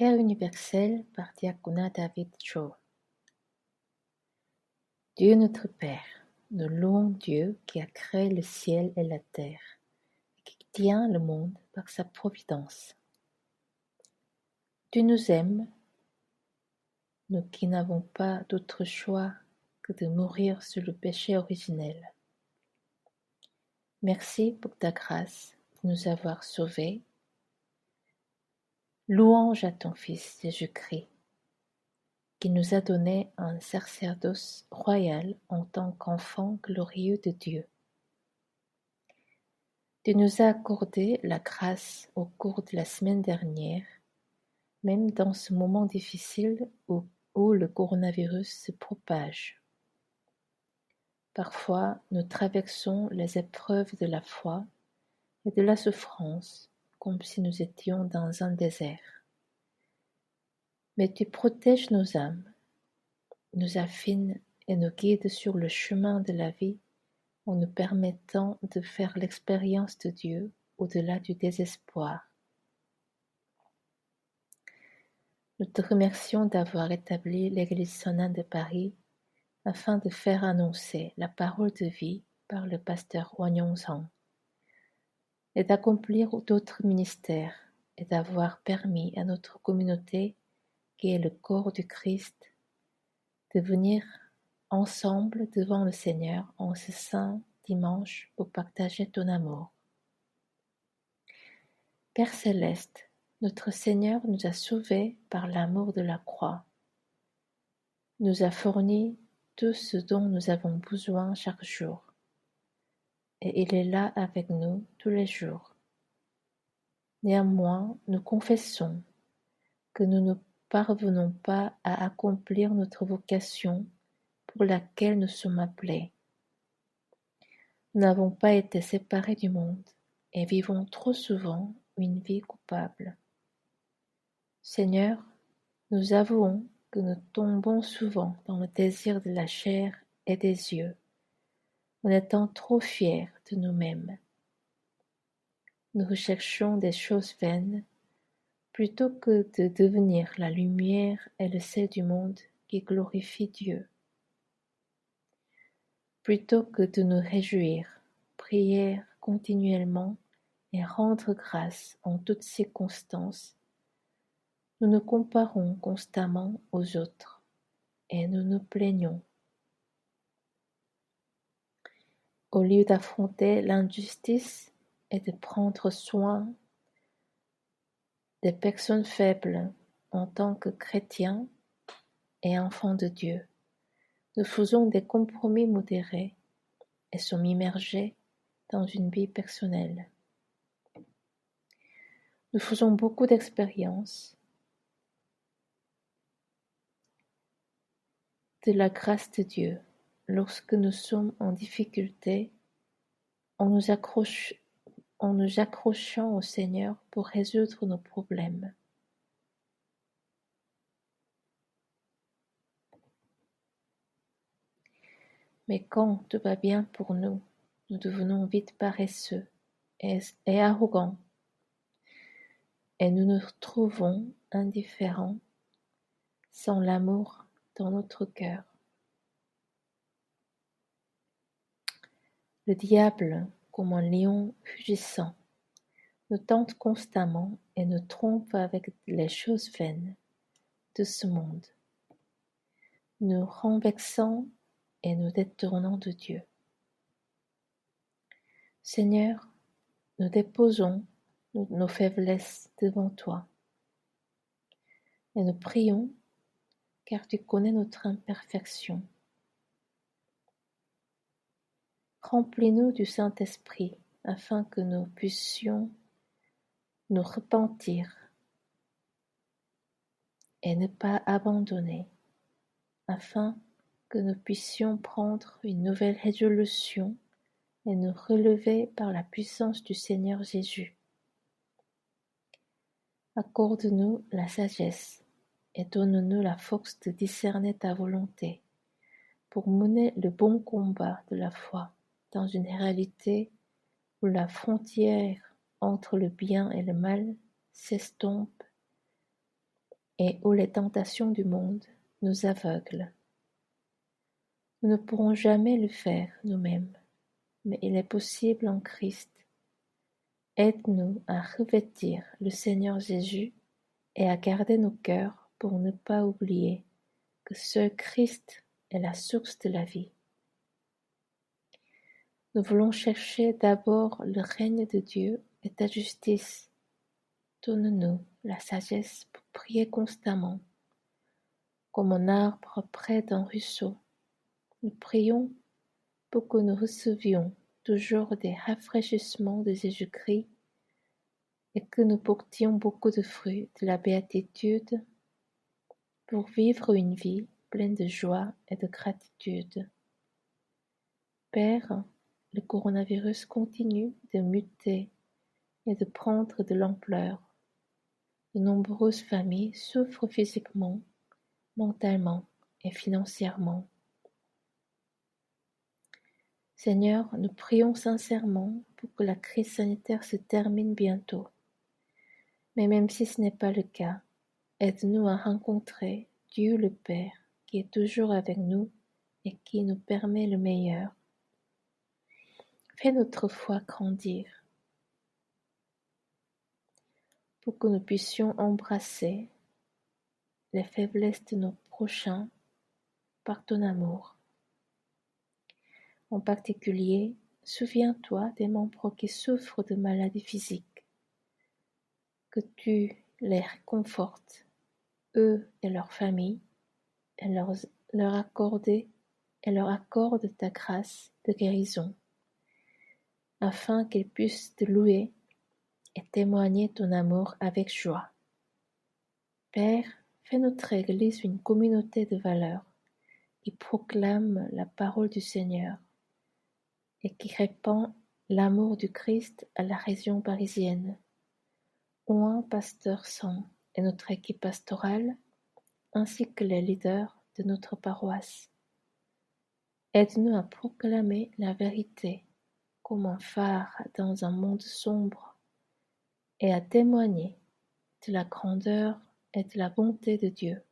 Prière universelle par Diaconat David Cho. Dieu notre Père, nous louons Dieu qui a créé le ciel et la terre, et qui tient le monde par sa providence. Tu nous aimes, nous qui n'avons pas d'autre choix que de mourir sur le péché originel. Merci pour ta grâce de nous avoir sauvés. Louange à ton Fils Jésus-Christ, qui nous a donné un sacerdoce royal en tant qu'enfant glorieux de Dieu. Tu nous as accordé la grâce au cours de la semaine dernière, même dans ce moment difficile où le coronavirus se propage. Parfois, nous traversons les épreuves de la foi et de la souffrance comme si nous étions dans un désert. Mais tu protèges nos âmes, nous affines et nous guides sur le chemin de la vie en nous permettant de faire l'expérience de Dieu au-delà du désespoir. Nous te remercions d'avoir établi l'Église Sainte de Paris afin de faire annoncer la parole de vie par le pasteur Wanyong Sang et d'accomplir d'autres ministères et d'avoir permis à notre communauté, qui est le corps du Christ, de venir ensemble devant le Seigneur en ce saint dimanche pour partager ton amour. Père céleste, notre Seigneur nous a sauvés par l'amour de la croix, nous a fourni tout ce dont nous avons besoin chaque jour, et il est là avec nous tous les jours. Néanmoins, nous confessons que nous ne parvenons pas à accomplir notre vocation pour laquelle nous sommes appelés. Nous n'avons pas été séparés du monde et vivons trop souvent une vie coupable. Seigneur, nous avouons que nous tombons souvent dans le désir de la chair et des yeux, en étant trop fiers de nous-mêmes. Nous recherchons des choses vaines plutôt que de devenir la lumière et le sel du monde qui glorifie Dieu. Plutôt que de nous réjouir, prier continuellement et rendre grâce en toutes circonstances, nous nous comparons constamment aux autres et nous nous plaignons. Au lieu d'affronter l'injustice et de prendre soin des personnes faibles en tant que chrétiens et enfants de Dieu, nous faisons des compromis modérés et sommes immergés dans une vie personnelle. Nous faisons beaucoup d'expériences de la grâce de Dieu lorsque nous sommes en difficulté, en nous accrochant au Seigneur pour résoudre nos problèmes. Mais quand tout va bien pour nous, nous devenons vite paresseux et arrogants, et nous nous trouvons indifférents, sans l'amour dans notre cœur. Le diable, comme un lion rugissant, nous tente constamment et nous trompe avec les choses vaines de ce monde, nous renversant et nous détournant de Dieu. Seigneur, nous déposons nos faiblesses devant toi et nous prions car tu connais notre imperfection. Remplis-nous du Saint-Esprit afin que nous puissions nous repentir et ne pas abandonner, afin que nous puissions prendre une nouvelle résolution et nous relever par la puissance du Seigneur Jésus. Accorde-nous la sagesse et donne-nous la force de discerner ta volonté pour mener le bon combat de la foi dans une réalité où la frontière entre le bien et le mal s'estompe et où les tentations du monde nous aveuglent. Nous ne pourrons jamais le faire nous-mêmes, mais il est possible en Christ. Aide-nous à revêtir le Seigneur Jésus et à garder nos cœurs pour ne pas oublier que seul Christ est la source de la vie. Nous voulons chercher d'abord le règne de Dieu et ta justice. Donne-nous la sagesse pour prier constamment, comme un arbre près d'un ruisseau. Nous prions pour que nous recevions toujours des rafraîchissements de Jésus-Christ et que nous portions beaucoup de fruits de la béatitude pour vivre une vie pleine de joie et de gratitude. Père, le coronavirus continue de muter et de prendre de l'ampleur. De nombreuses familles souffrent physiquement, mentalement et financièrement. Seigneur, nous prions sincèrement pour que la crise sanitaire se termine bientôt. Mais même si ce n'est pas le cas, aide-nous à rencontrer Dieu le Père qui est toujours avec nous et qui nous permet le meilleur. Fais notre foi grandir pour que nous puissions embrasser les faiblesses de nos prochains par ton amour. En particulier, souviens-toi des membres qui souffrent de maladies physiques, que tu les réconfortes, eux et leurs familles, et leur accordes ta grâce de guérison, afin qu'ils puissent te louer et témoigner ton amour avec joie. Père, fais notre Église une communauté de valeurs qui proclame la parole du Seigneur et qui répand l'amour du Christ à la région parisienne. Oint pasteur Sang et notre équipe pastorale, ainsi que les leaders de notre paroisse. Aide-nous à proclamer la vérité comme un phare dans un monde sombre et à témoigner de la grandeur et de la bonté de Dieu.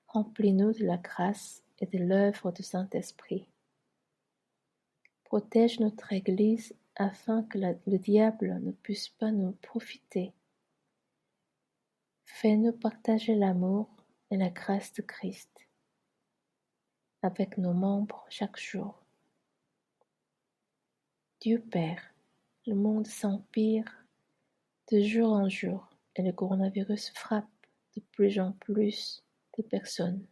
Remplis-nous de la grâce et de l'œuvre du Saint-Esprit. Protège notre Église afin que le diable ne puisse pas nous profiter. Fais-nous partager l'amour et la grâce de Christ avec nos membres chaque jour. Dieu Père, le monde s'empire de jour en jour et le coronavirus frappe de plus en plus de personnes.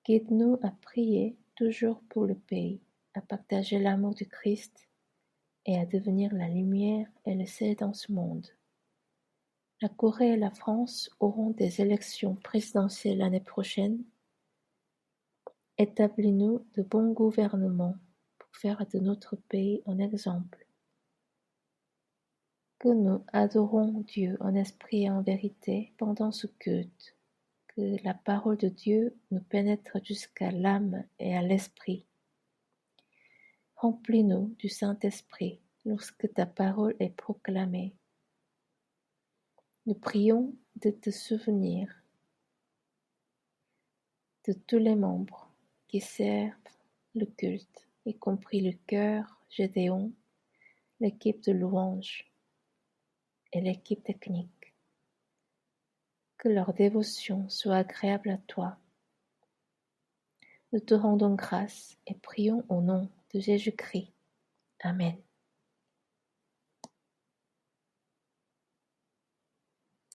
Guide-nous à prier toujours pour le pays, à partager l'amour du Christ et à devenir la lumière et le sel dans ce monde. La Corée et la France auront des élections présidentielles l'année prochaine. Établis-nous de bons gouvernements pour faire de notre pays un exemple. Que nous adorons Dieu en esprit et en vérité pendant ce culte. Que la parole de Dieu nous pénètre jusqu'à l'âme et à l'esprit. Remplis-nous du Saint-Esprit lorsque ta parole est proclamée. Nous prions de te souvenir de tous les membres qui servent le culte, y compris le chœur, Gédéon, l'équipe de louange et l'équipe technique. Que leur dévotion soit agréable à toi. Nous te rendons grâce et prions au nom de Jésus-Christ. Amen.